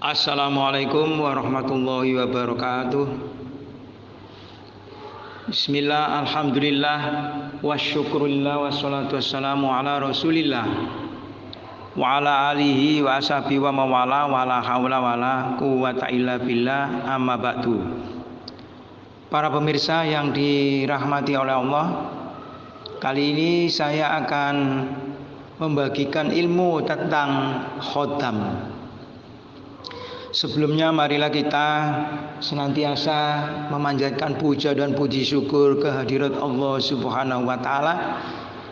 Assalamualaikum warahmatullahi wabarakatuh. Bismillah, alhamdulillah, wasyukurillah, wassalatu wassalamu ala rasulillah wa ala alihi wa ashabihi wa mawala wa la hawla wa la quwwata illa billah, amma ba'du. Para pemirsa yang dirahmati oleh Allah, kali ini saya akan membagikan ilmu tentang khotam. Sebelumnya marilah kita senantiasa memanjatkan puja dan puji syukur kehadirat Allah Subhanahu wa taala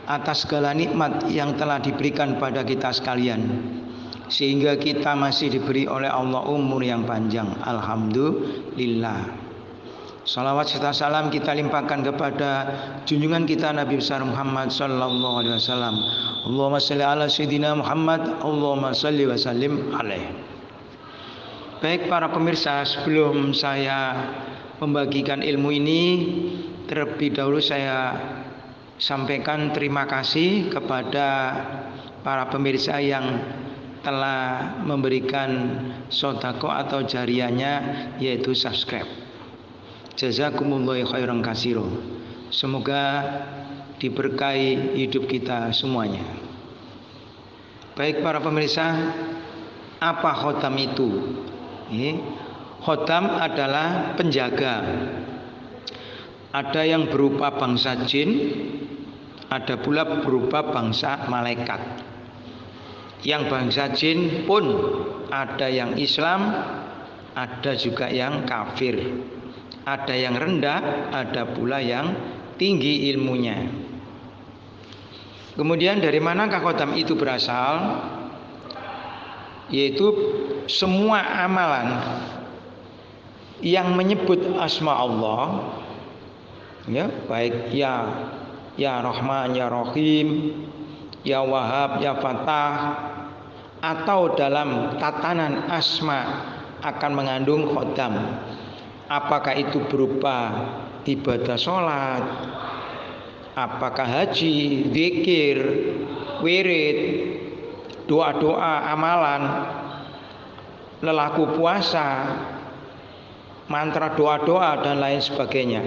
atas segala nikmat yang telah diberikan pada kita sekalian, sehingga kita masih diberi oleh Allah umur yang panjang. Alhamdulillah. Salawat serta salam kita limpahkan kepada junjungan kita Nabi besar Muhammad sallallahu alaihi wasallam. Allahumma shalli ala sayyidina Muhammad, Allahumma shalli wa sallim alaihi. Baik para pemirsa, sebelum saya membagikan ilmu ini, terlebih dahulu saya sampaikan terima kasih kepada para pemirsa yang telah memberikan sodako atau jariahnya, yaitu subscribe. Jazakumullahu khairan katsiro. Semoga diberkahi hidup kita semuanya. Baik para pemirsa, apa khotam itu? Khotam adalah penjaga. Ada yang berupa bangsa jin, ada pula berupa bangsa malaikat. Yang bangsa jin pun ada yang Islam, ada juga yang kafir. Ada yang rendah, ada pula yang tinggi ilmunya. Kemudian dari manakah khotam itu berasal? Yaitu semua amalan yang menyebut asma Allah, ya, baik ya Rahman, ya Rahim, ya Wahab, ya Fatah, atau dalam tatanan asma akan mengandung khotam. Apakah itu berupa ibadah sholat, apakah haji, zikir, wirid, doa-doa, amalan, lelaku puasa, mantra doa-doa, dan lain sebagainya.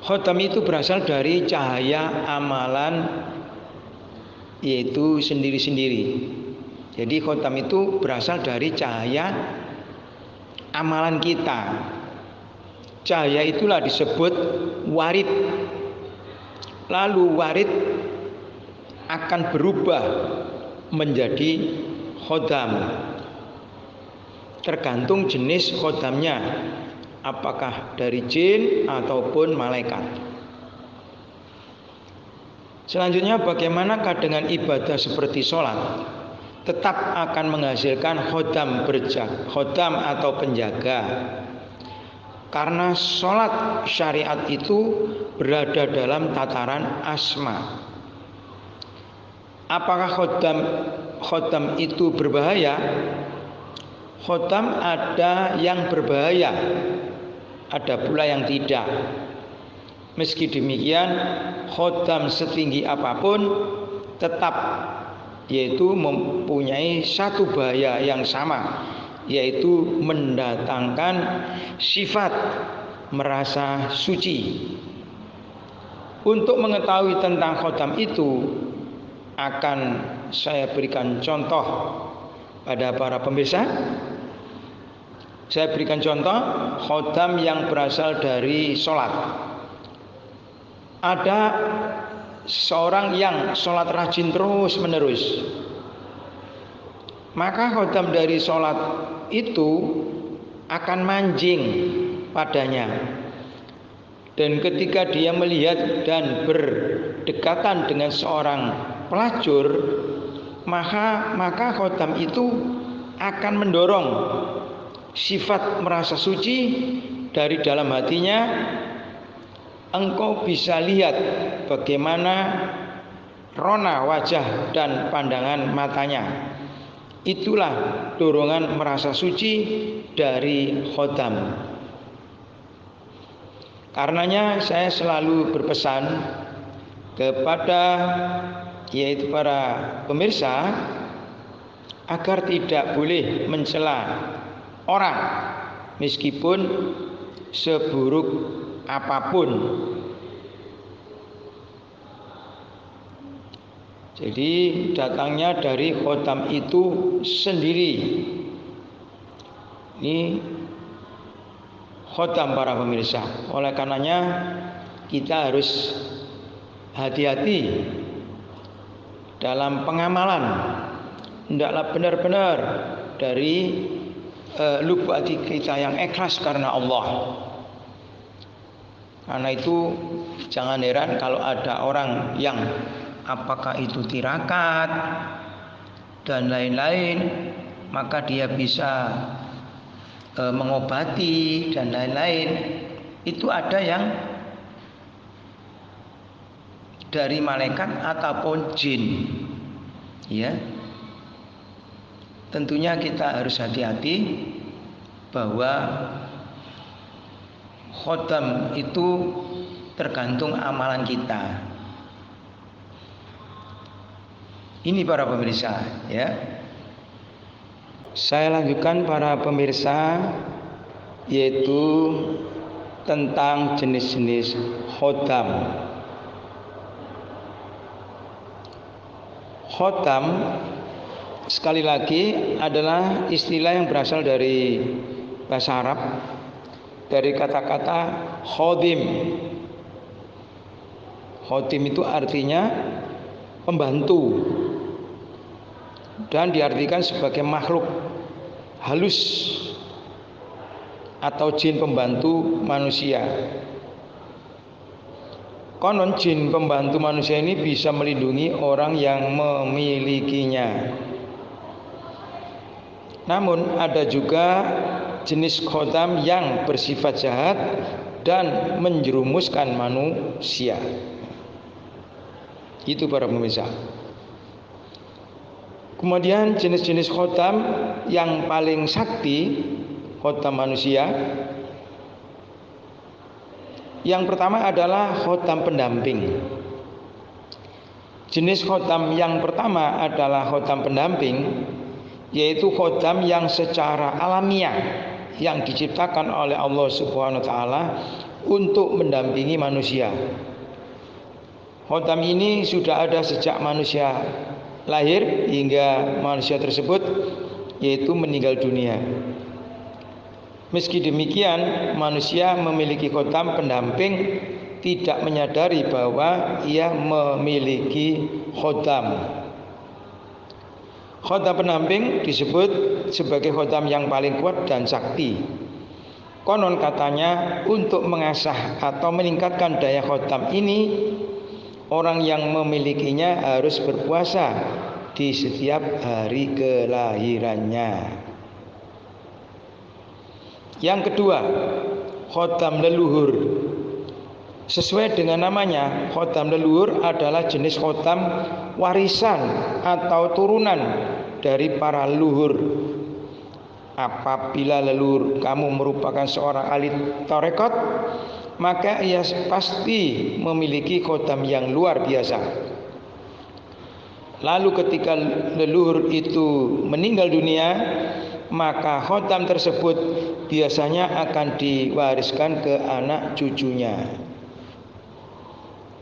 Khotam itu berasal dari cahaya amalan, yaitu sendiri-sendiri. Jadi khotam itu berasal dari cahaya amalan kita. Cahaya itulah disebut warid. Lalu warid akan berubah menjadi khotam, tergantung jenis khotamnya, apakah dari jin ataupun malaikat. Selanjutnya, bagaimanakah dengan ibadah seperti sholat? Tetap akan menghasilkan khotam khotam atau penjaga, karena sholat syariat itu berada dalam tataran asma. Apakah khotam itu berbahaya? Khotam ada yang berbahaya, ada pula yang tidak. Meski demikian, khotam setinggi apapun tetap yaitu mempunyai satu bahaya yang sama, yaitu mendatangkan sifat merasa suci. Untuk mengetahui tentang khotam itu, akan saya berikan contoh pada para pemirsa. Saya berikan contoh khotam yang berasal dari sholat. Ada seorang yang sholat rajin terus menerus, maka khotam dari sholat itu akan manjing padanya. Dan ketika dia melihat dan berdekatan dengan seorang pelacur, maka khotam itu akan mendorong sifat merasa suci dari dalam hatinya. Engkau bisa lihat bagaimana rona wajah dan pandangan matanya. Itulah dorongan merasa suci dari khotam. Karenanya saya selalu berpesan kepada yaitu para pemirsa agar tidak boleh mencela orang meskipun seburuk apapun. Jadi datangnya dari khotam itu sendiri. Ini khotam para pemirsa. Oleh karenanya kita harus hati-hati dalam pengamalan. Hendaklah benar-benar dari lubuk hati kita yang ikhlas karena Allah. Karena itu jangan heran kalau ada orang yang apakah itu tirakat dan lain-lain, maka dia bisa mengobati dan lain-lain. Itu ada yang dari malaikat ataupun jin. Ya. Tentunya kita harus hati-hati bahwa khotam itu tergantung amalan kita. Ini para pemirsa, ya. Saya lanjutkan para pemirsa, yaitu tentang jenis-jenis khotam. Khotam sekali lagi adalah istilah yang berasal dari bahasa Arab, dari kata-kata khodim. Khodim itu artinya pembantu dan diartikan sebagai makhluk halus atau jin pembantu manusia. Konon jin pembantu manusia ini bisa melindungi orang yang memilikinya. Namun ada juga jenis khotam yang bersifat jahat dan menjerumuskan manusia. Itu para pemirsa. Kemudian jenis-jenis khotam yang paling sakti, khotam manusia. Yang pertama adalah khotam pendamping. Jenis khotam yang pertama adalah khotam pendamping, yaitu khotam yang secara alamiah yang diciptakan oleh Allah Subhanahu wa taala untuk mendampingi manusia. Khotam ini sudah ada sejak manusia lahir hingga manusia tersebut yaitu meninggal dunia. Meski demikian, manusia memiliki khotam pendamping tidak menyadari bahwa ia memiliki khotam. Khotam pendamping disebut sebagai khotam yang paling kuat dan sakti. Konon katanya untuk mengasah atau meningkatkan daya khotam ini, orang yang memilikinya harus berpuasa di setiap hari kelahirannya. Yang kedua, khotam leluhur. Sesuai dengan namanya, khotam leluhur adalah jenis khotam warisan atau turunan dari para leluhur. Apabila leluhur kamu merupakan seorang ahli tarekat, maka ia pasti memiliki khotam yang luar biasa. Lalu ketika leluhur itu meninggal dunia, maka khotam tersebut biasanya akan diwariskan ke anak cucunya.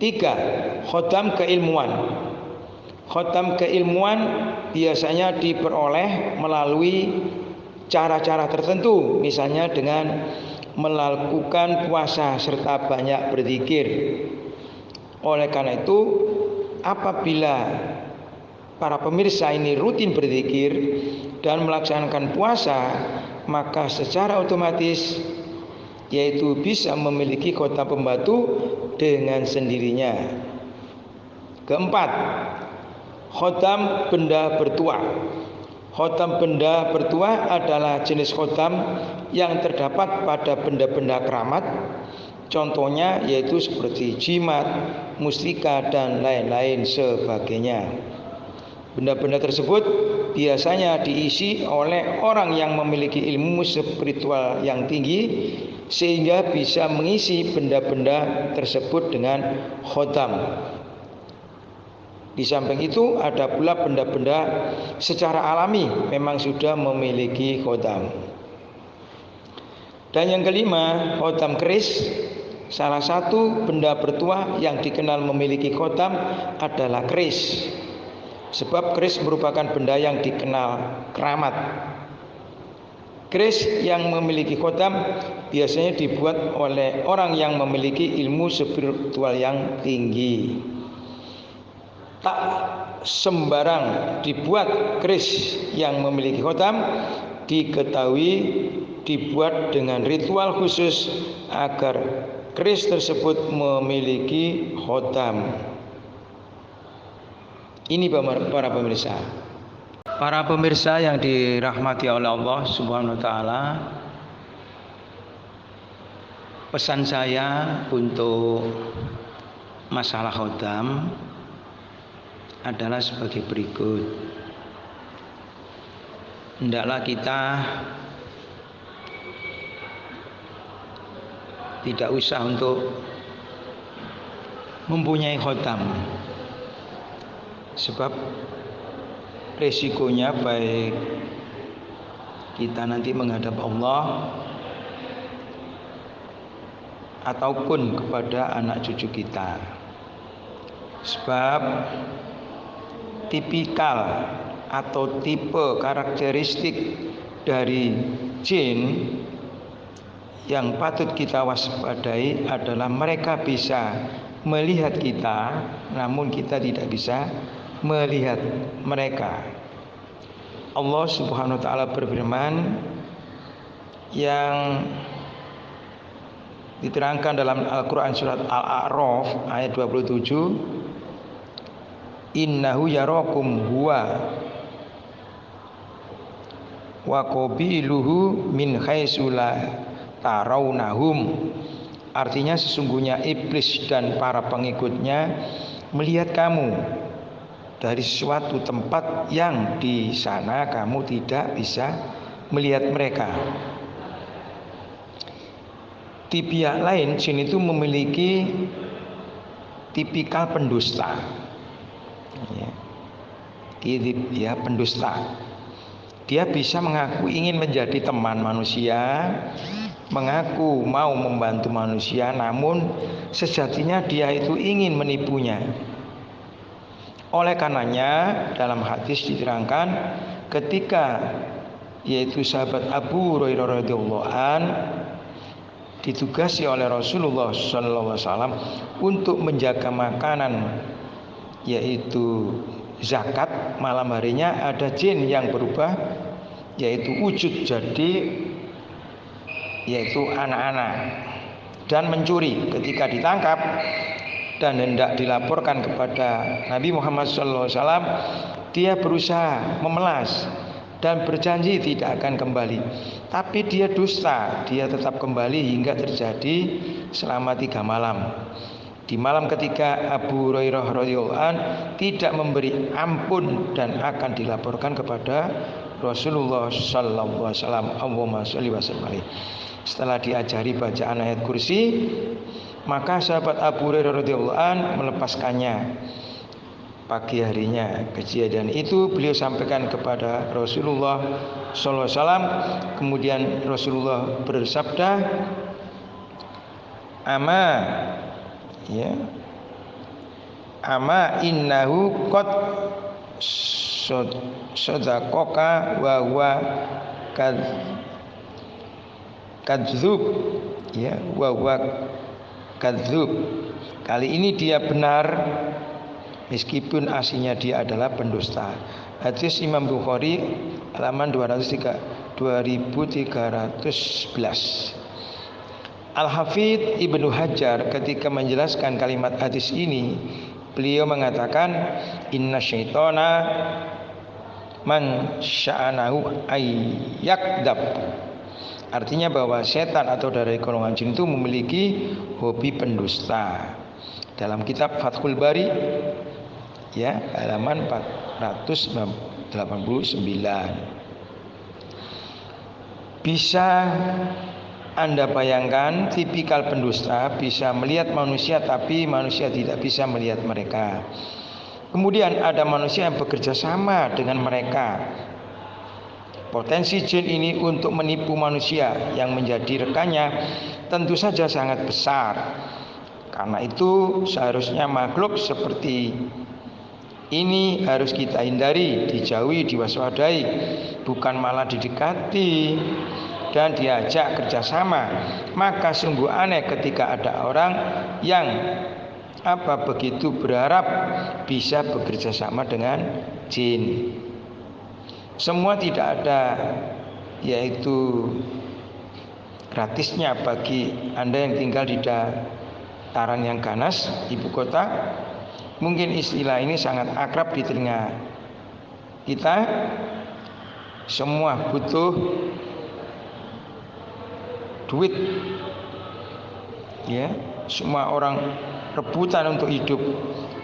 3. Khotam keilmuan. Khotam keilmuan biasanya diperoleh melalui cara-cara tertentu, misalnya dengan melakukan puasa serta banyak berzikir. Oleh karena itu, apabila para pemirsa ini rutin berzikir dan melaksanakan puasa, maka secara otomatis yaitu bisa memiliki khotam pembantu dengan sendirinya. Keempat, khotam benda bertuah. Khotam benda bertuah adalah jenis khotam yang terdapat pada benda-benda keramat. Contohnya yaitu seperti jimat, mustika, dan lain-lain sebagainya. Benda-benda tersebut biasanya diisi oleh orang yang memiliki ilmu spiritual yang tinggi, sehingga bisa mengisi benda-benda tersebut dengan khotam. Di samping itu ada pula benda-benda secara alami memang sudah memiliki khotam. Dan yang kelima, khotam keris. Salah satu benda bertuah yang dikenal memiliki khotam adalah keris. Sebab keris merupakan benda yang dikenal keramat. Keris yang memiliki khotam biasanya dibuat oleh orang yang memiliki ilmu spiritual yang tinggi. Tak sembarang dibuat keris yang memiliki khotam, diketahui dibuat dengan ritual khusus agar keris tersebut memiliki khotam. Ini para pemirsa. Para pemirsa yang dirahmati oleh Allah Subhanahu wa taala, pesan saya untuk masalah khotam adalah sebagai berikut. Hendaklah kita tidak usah untuk mempunyai khotam, sebab resikonya baik kita nanti menghadap Allah ataupun kepada anak cucu kita. Sebab tipikal atau tipe karakteristik dari jin yang patut kita waspadai adalah mereka bisa melihat kita, namun kita tidak bisa melihat mereka. Allah Subhanahu wa taala berfirman yang diterangkan dalam Al-Qur'an surat Al-A'raf ayat 27, innahu yarakum huwa wa qabiluhu min haitsu la tarawnahum. Artinya sesungguhnya iblis dan para pengikutnya melihat kamu dari suatu tempat yang di sana kamu tidak bisa melihat mereka. Di pihak lain, jin itu memiliki tipikal pendusta. Ya, pendusta. Dia bisa mengaku ingin menjadi teman manusia, mengaku mau membantu manusia, namun sejatinya dia itu ingin menipunya. Oleh karenanya dalam hadis diterangkan ketika yaitu sahabat Abu Hurairah radhiyallahu an ditugasi oleh Rasulullah sallallahu alaihi wasallam untuk menjaga makanan yaitu zakat, malam harinya ada jin yang berubah yaitu wujud jadi yaitu anak-anak dan mencuri. Ketika ditangkap dan hendak dilaporkan kepada Nabi Muhammad SAW, dia berusaha memelas dan berjanji tidak akan kembali. Tapi dia dusta, dia tetap kembali hingga terjadi selama 3 malam. Di malam ketiga Abu Hurairah radhiyallahu an tidak memberi ampun dan akan dilaporkan kepada Rasulullah sallallahu alaihi wasallam. Allahumma shalli wa sallim alaihi. Setelah diajari bacaan ayat kursi, maka sahabat Abu Hurairah radhiyallahu an melepaskannya. Pagi harinya kejadian itu beliau sampaikan kepada Rasulullah sallallahu alaihi wasallam. Kemudian Rasulullah bersabda, Ama innahu qad sadaqaka wa huwa kadzub, wa huwa kadzub. Kali ini dia benar meskipun aslinya dia adalah pendusta. Hadis Imam Bukhari halaman 2311. Al-Hafidz Ibnu Hajar ketika menjelaskan kalimat hadis ini, beliau mengatakan inna syaitana man sya'anahu ayyakdab. Artinya bahwa setan atau dari golongan jin itu memiliki hobi pendusta. Dalam kitab Fathul Bari halaman 489. Bisa Anda bayangkan tipikal pendusta bisa melihat manusia tapi manusia tidak bisa melihat mereka. Kemudian ada manusia yang bekerja sama dengan mereka. Potensi jin ini untuk menipu manusia yang menjadi rekannya tentu saja sangat besar. Karena itu seharusnya makhluk seperti ini harus kita hindari, dijauhi, diwaspadai, bukan malah didekati dan diajak kerjasama. Maka sungguh aneh ketika ada orang yang begitu berharap bisa bekerja sama dengan jin. Semua tidak ada yaitu gratisnya bagi Anda yang tinggal di dataran yang ganas, ibu kota. Mungkin istilah ini sangat akrab di telinga kita. Semua butuh duit, ya. Semua orang rebutan untuk hidup.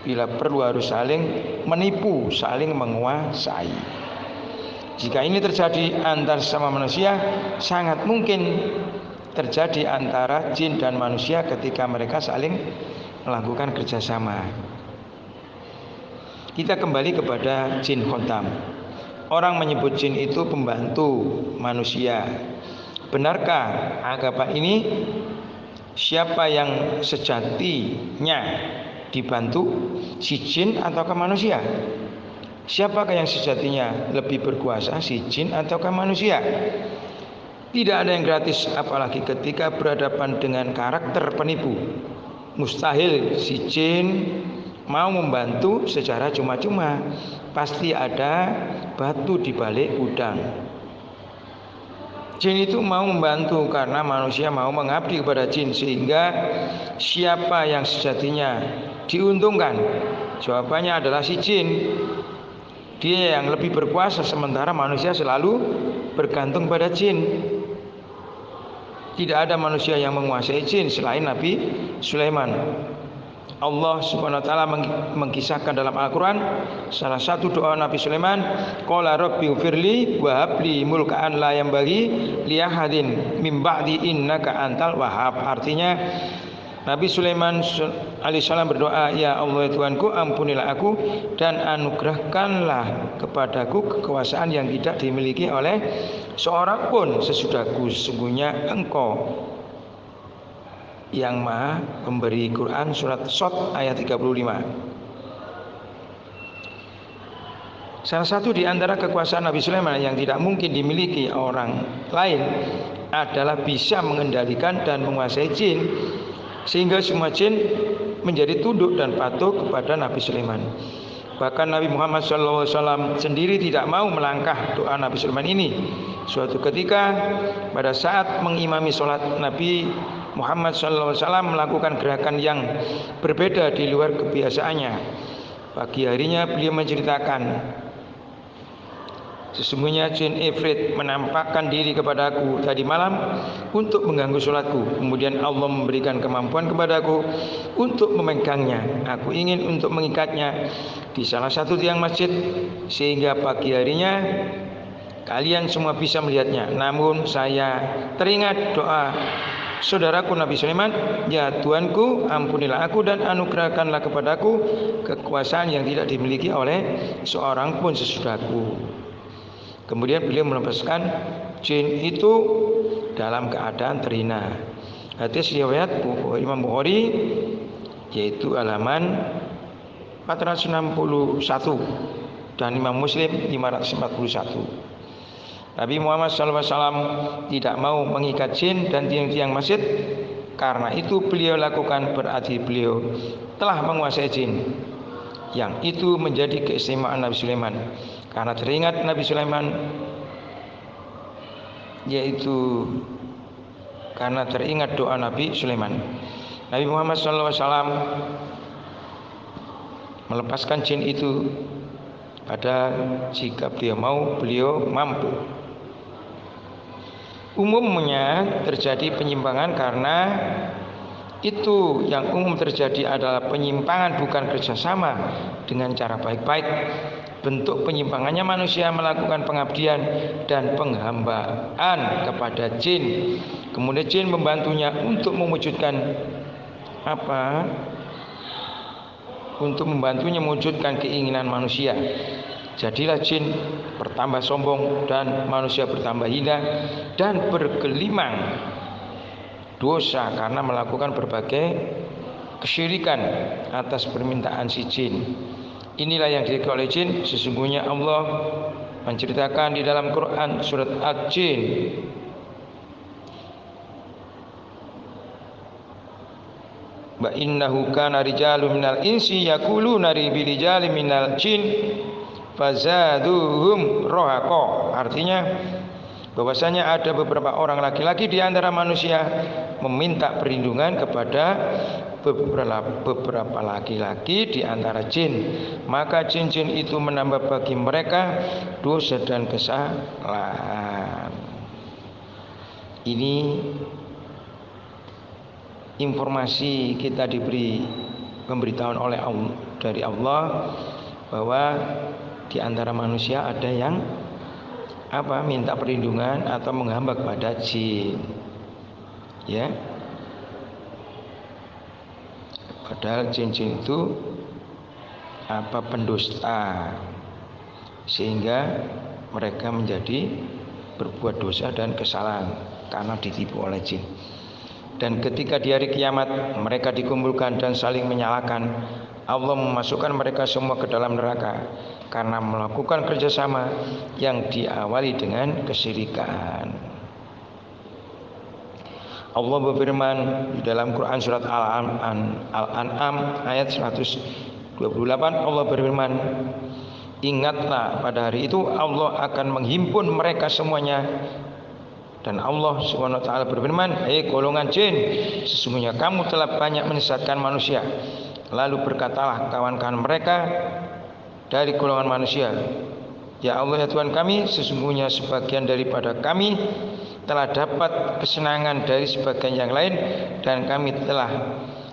Bila perlu harus saling menipu, saling menguasai. Jika ini terjadi antar sesama manusia, sangat mungkin terjadi antara jin dan manusia ketika mereka saling melakukan kerjasama. Kita kembali kepada jin khotam. Orang menyebut jin itu pembantu manusia. Benarkah agama ini? Siapa yang sejatinya dibantu, si jin ataukah manusia? Siapakah yang sejatinya lebih berkuasa, si jin ataukah manusia? Tidak ada yang gratis, apalagi ketika berhadapan dengan karakter penipu. Mustahil si jin mau membantu secara cuma-cuma. Pasti ada batu di balik udang. Jin itu mau membantu karena manusia mau mengabdi kepada jin. Sehingga siapa yang sejatinya diuntungkan? Jawabannya adalah si jin. Dia yang lebih berkuasa, sementara manusia selalu bergantung pada jin. Tidak ada manusia yang menguasai jin selain Nabi Sulaiman. Allah Subhanahu wa taala mengkisahkan dalam Al-Qur'an salah satu doa Nabi Sulaiman, qala rabbi firli wa habli mulkaan la yanbaghi li ahadin min ba'di innaka antal wahhab. Artinya Nabi Sulaiman alaihissalam berdoa, ya Allah Tuhanku, ampunilah aku dan anugerahkanlah kepadaku kekuasaan yang tidak dimiliki oleh seorang pun sesudahku. Sesungguhnya Engkau yang Maha Pemberi. Quran surat Shad ayat 35. Salah satu di antara kekuasaan Nabi Sulaiman yang tidak mungkin dimiliki orang lain adalah bisa mengendalikan dan menguasai jin, sehingga semua jin menjadi tunduk dan patuh kepada Nabi Sulaiman. Bahkan Nabi Muhammad SAW sendiri tidak mau melangkah doa Nabi Sulaiman ini. Suatu ketika pada saat mengimami sholat, Nabi Muhammad SAW melakukan gerakan yang berbeda di luar kebiasaannya. Pagi harinya beliau menceritakan, sesungguhnya jin Ifrit menampakkan diri kepadaku tadi malam untuk mengganggu sholatku. Kemudian Allah memberikan kemampuan kepadaku untuk memegangnya. Aku ingin untuk mengikatnya di salah satu tiang masjid, sehingga pagi harinya kalian semua bisa melihatnya. Namun saya teringat doa saudaraku Nabi Sulaiman, ya Tuanku, ampunilah aku dan anugerahkanlah kepadaku kekuasaan yang tidak dimiliki oleh seorang pun sesudahku. Kemudian beliau melepaskan jin itu dalam keadaan terhina. Hadis riwayat Imam Bukhari, yaitu halaman 461, dan Imam Muslim 541. Nabi Muhammad SAW tidak mau mengikat jin dan tiang-tiang masjid. Karena itu beliau lakukan, berarti beliau telah menguasai jin. Yang itu menjadi keistimewaan Nabi Sulaiman. Karena teringat Nabi Sulaiman, yaitu karena teringat doa Nabi Sulaiman. Nabi Muhammad SAW melepaskan jin itu pada jika beliau mau, beliau mampu. Umumnya terjadi penyimpangan karena itu yang umum terjadi adalah penyimpangan bukan kerjasama dengan cara baik-baik. Bentuk penyimpangannya manusia melakukan pengabdian dan penghambaan kepada jin. Kemudian jin membantunya untuk mewujudkan untuk membantunya mewujudkan keinginan manusia. Jadilah jin bertambah sombong dan manusia bertambah hina dan bergelimang dosa karena melakukan berbagai kesyirikan atas permintaan si jin. Inilah yang dikatakan oleh jin. Sesungguhnya Allah menceritakan di dalam Quran surat Al-Jin wa innahu kana rijalun minal insi yaquluna rijalin minal jin fazaduhum rohaqo. Artinya bahwasanya ada beberapa orang laki-laki di antara manusia meminta perlindungan kepada beberapa laki-laki di antara jin, maka jin-jin itu menambah bagi mereka dosa dan kesalahan. Ini informasi kita diberi pemberitahuan oleh Allah, dari Allah, bahwa di antara manusia ada yang minta perlindungan atau menghamba kepada jin, ya. Padahal jin-jin itu pendusta, sehingga mereka menjadi berbuat dosa dan kesalahan karena ditipu oleh jin. Dan ketika di hari kiamat mereka dikumpulkan dan saling menyalahkan, Allah memasukkan mereka semua ke dalam neraka karena melakukan kerjasama yang diawali dengan kesyirikan. Allah berfirman di dalam Quran surat Al-An'am ayat 128. Allah berfirman, ingatlah pada hari itu Allah akan menghimpun mereka semuanya. Dan Allah Subhanahu wa taala berfirman, "Hei golongan jin, sesungguhnya kamu telah banyak menyesatkan manusia." Lalu berkatalah kawan-kawan mereka dari golongan manusia, "Ya Allah, ya Tuhan kami, sesungguhnya sebagian daripada kami telah dapat kesenangan dari sebagian yang lain, dan kami telah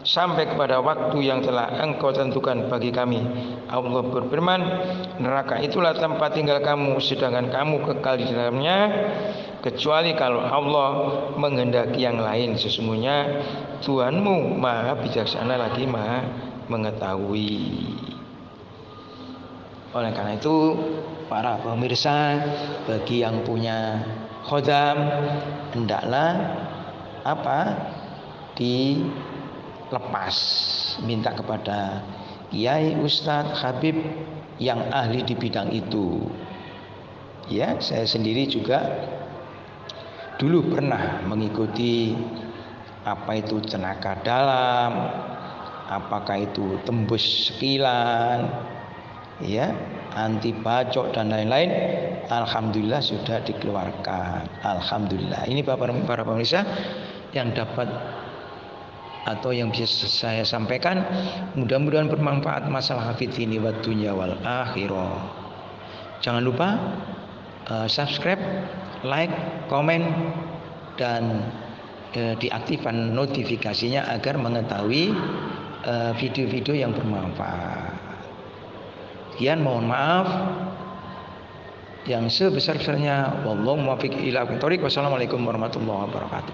sampai kepada waktu yang telah Engkau tentukan bagi kami." Allah berfirman, "Neraka itulah tempat tinggal kamu, sedangkan kamu kekal di dalamnya, kecuali kalau Allah menghendaki yang lain. Sesungguhnya Tuhanmu maha bijaksana lagi maha mengetahui." Oleh karena itu, para pemirsa, bagi yang punya khodam, hendaklah dilepas, minta kepada kiai, ustadz, habib yang ahli di bidang itu. Ya, saya sendiri juga dulu pernah mengikuti apa itu tenaga dalam, apakah itu tembus sekilan, ya, anti bacok dan lain-lain. Alhamdulillah sudah dikeluarkan. Alhamdulillah. Ini para pemirsa yang dapat atau yang bisa saya sampaikan, mudah-mudahan bermanfaat masalah fitni wa dunya wal akhirah. Jangan lupa subscribe, like, komen, dan diaktifkan notifikasinya agar mengetahui video-video yang bermanfaat. Sekian, mohon maaf yang sebesar-besarnya. Wallahu muwaffiq ila aqwamit thoriq. Wassalamualaikum warahmatullahi wabarakatuh.